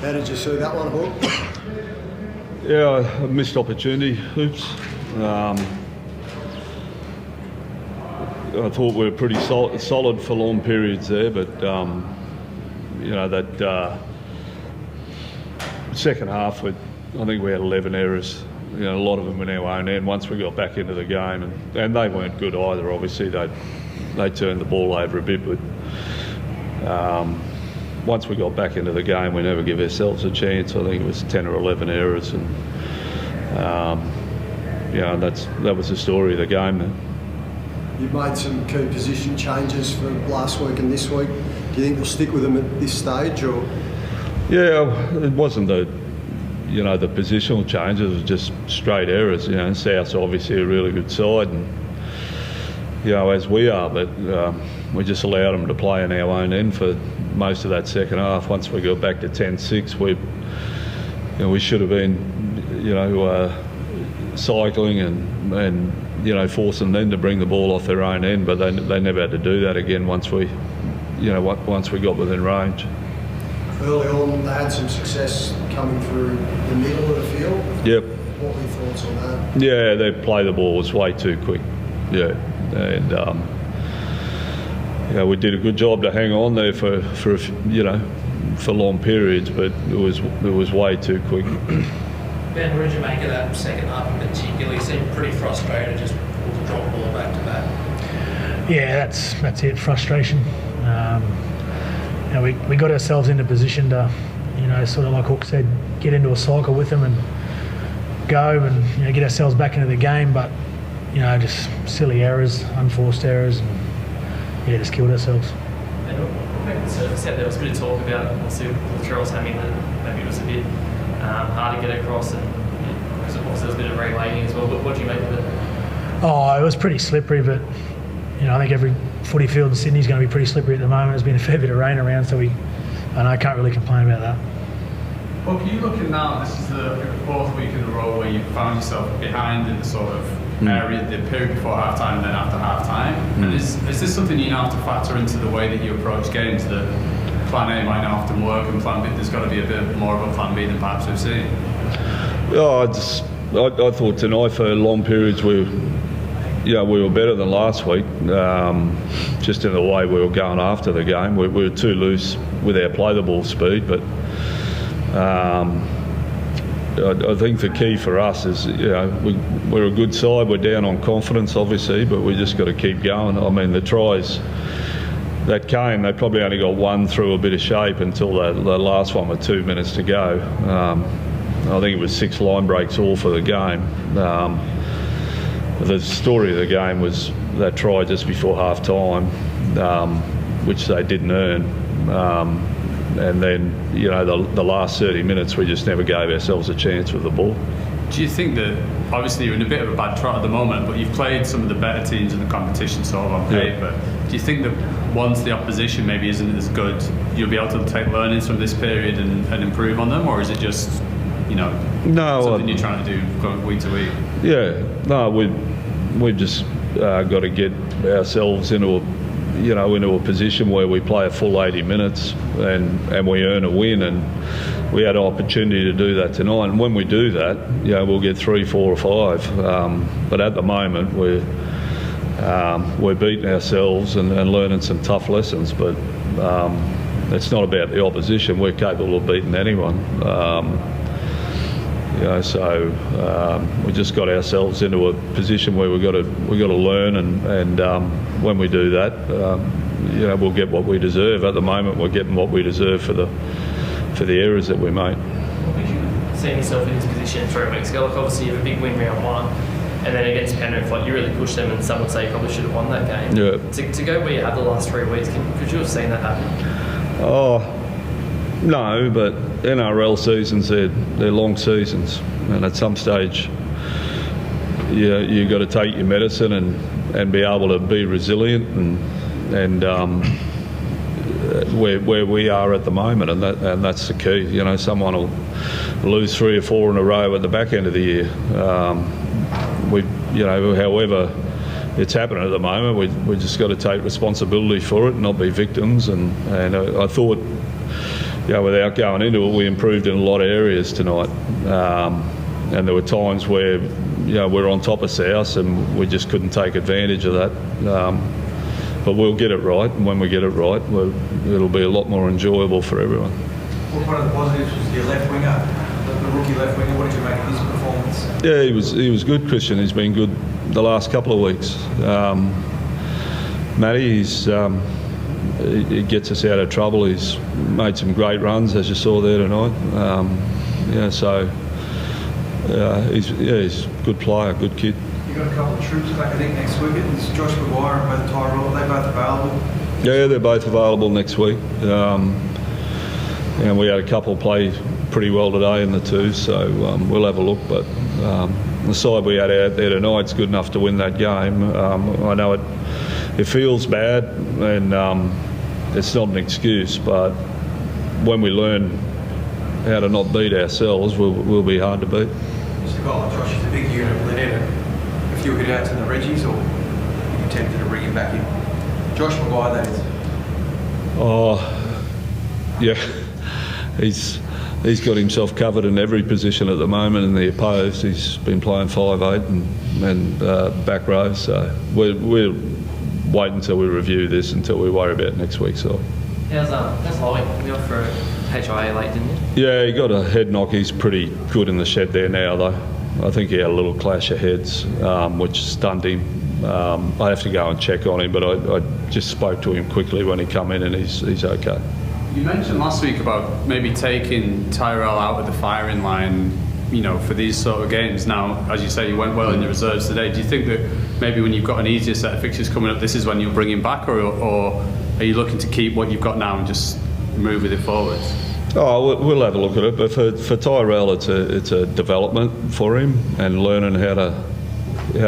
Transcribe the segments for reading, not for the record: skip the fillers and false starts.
How did you see that one, Hawk? Yeah, a missed opportunity. Oops. I thought we were pretty solid for long periods there, but that second half, I think we had 11 errors. A lot of them in our own end once we got back into the game, and they weren't good either. Obviously, they turned the ball over a bit, but once we got back into the game, we never give ourselves a chance. I think it was 10 or 11 errors, and that was the story of the game. You've made some key position changes for last week and this week. Do you think you'll stick with them at this stage, or? Yeah, it wasn't the positional changes. It was just straight errors. South's obviously a really good side, and as we are, but we just allowed them to play in our own end for most of that second half. Once we got back to 10-6, we should have been, cycling and forcing them to bring the ball off their own end, but they never had to do that again once we got within range. Early on, they had some success coming through the middle of the field. Yep. What were your thoughts on that? Yeah, they play the ball was way too quick. Yeah, and we did a good job to hang on there for long periods, but it was way too quick. Ben, what did you make of that second half in particular? You seemed pretty frustrated, just drop the ball back to back. Yeah, that's it, frustration. We got ourselves in a position to, sort of like Hook said, get into a cycle with them and go and get ourselves back into the game, but just silly errors, unforced errors, and just killed ourselves. And on the surface there was a bit of talk about obviously Latrell's having that maybe it was a bit hard to get across, and because there was a bit of regulating as well. But what do you make of it? Oh, it was pretty slippery, but I think every footy field in Sydney is going to be pretty slippery at the moment. There's been a fair bit of rain around, so I can't really complain about that. Well, can you look at now, this is the fourth week in a row where you found yourself behind in the sort of area, the period before half-time and then after half-time. And is this something you now have to factor into the way that you approach games, that plan A might not often work and plan B, there's got to be a bit more of a plan B than perhaps we've seen? I thought tonight for long periods we were better than last week, just in the way we were going after the game. We were too loose with our play the ball speed, but I think the key for us is, we're a good side. We're down on confidence, obviously, but we just got to keep going. I mean, the tries that came, they probably only got one through a bit of shape until the last one with 2 minutes to go. I think it was 6 line breaks all for the game. The story of the game was that try just before half-time, which they didn't earn. And then, the last 30 minutes, we just never gave ourselves a chance with the ball. Do you think that, obviously you're in a bit of a bad trot at the moment, but you've played some of the better teams in the competition sort of on paper. Do you think that once the opposition maybe isn't as good, you'll be able to take learnings from this period and improve on them, or is it just, something you're trying to do going week to week? Yeah, no, we've just got to get ourselves into a position where we play a full 80 minutes and we earn a win, and we had an opportunity to do that tonight. And when we do that, we'll get 3, 4 or 5. But at the moment, we're beating ourselves and learning some tough lessons. But it's not about the opposition. We're capable of beating anyone. We just got ourselves into a position where we got to learn, and when we do that, we'll get what we deserve. At the moment, we're getting what we deserve for the errors that we made. Seeing yourself in this position 3 weeks ago, obviously you have a big win round 1, and then against Penrith, you really pushed them, and some would say you probably should have won that game. Yeah. To go where you had the last 3 weeks, could you have seen that happen? Oh, no, but NRL seasons, they're long seasons, and at some stage you've got to take your medicine and be able to be resilient and where we are at the moment, and that's the key. Someone will lose 3 or 4 in a row at the back end of the year. However it's happening at the moment, we just got to take responsibility for it and not be victims. And I thought without going into it, we improved in a lot of areas tonight. And there were times where, we're on top of South and we just couldn't take advantage of that. But we'll get it right, and when we get it right, it'll be a lot more enjoyable for everyone. Well, one of the positives was your left winger, the rookie left winger. What did you make of his performance? Yeah, he was good, Christian. He's been good the last couple of weeks. Matty, he gets us out of trouble. He's made some great runs, as you saw there tonight. He's a good player, good kid. You've got a couple of troops back, I think, next week. It's Josh Maguire and both Tyrell. Are they both available? Yeah, they're both available next week. And we had a couple play pretty well today in the two, so we'll have a look. But the side we had out there tonight's good enough to win that game. I know it feels bad, and it's not an excuse, but when we learn how to not beat ourselves, we'll be hard to beat. Mr. Gold, Josh is a big unit. Will they need a few hit outs in the Reggies, or are you tempted to bring him back in? Josh Maguire, that is. Oh, yeah. He's got himself covered in every position at the moment in the opposed. He's been playing 5'8" and back row, so we'll wait until we review this until we worry about next week's side. How's Lowy? You went for a HIA late, didn't you? Yeah, he got a head knock. He's pretty good in the shed there now, though. I think he had a little clash of heads, which stunned him. I have to go and check on him, but I just spoke to him quickly when he come in, and he's okay. You mentioned last week about maybe taking Tyrell out of the firing line, for these sort of games. Now, as you say, you went well in the reserves today. Do you think that maybe when you've got an easier set of fixtures coming up, this is when you'll bring him back, or are you looking to keep what you've got now and just move with it forwards? Oh, we'll have a look at it, but for Tyrell, it's a development for him and learning how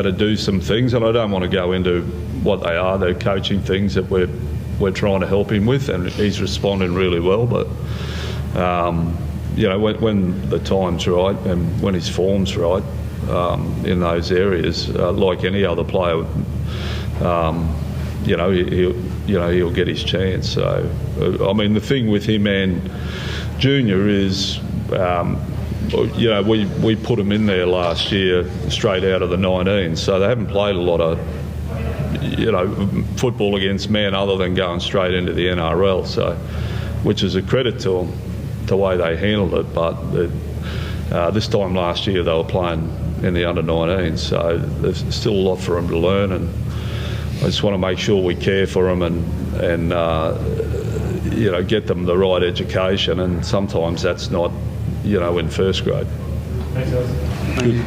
to do some things. And I don't want to go into what they are. They're coaching things that we're trying to help him with, and he's responding really well. But when the time's right and when his form's right in those areas, like any other player, he'll get his chance. So the thing with him and Junior is, we put him in there last year straight out of the 19, so they haven't played a lot of football against men other than going straight into the NRL, so which is a credit to them, the way they handled it. But this time last year they were playing in the under-19, so there's still a lot for them to learn, and I just want to make sure we care for them and get them the right education, and sometimes that's not in first grade. Thanks, guys. Thank you.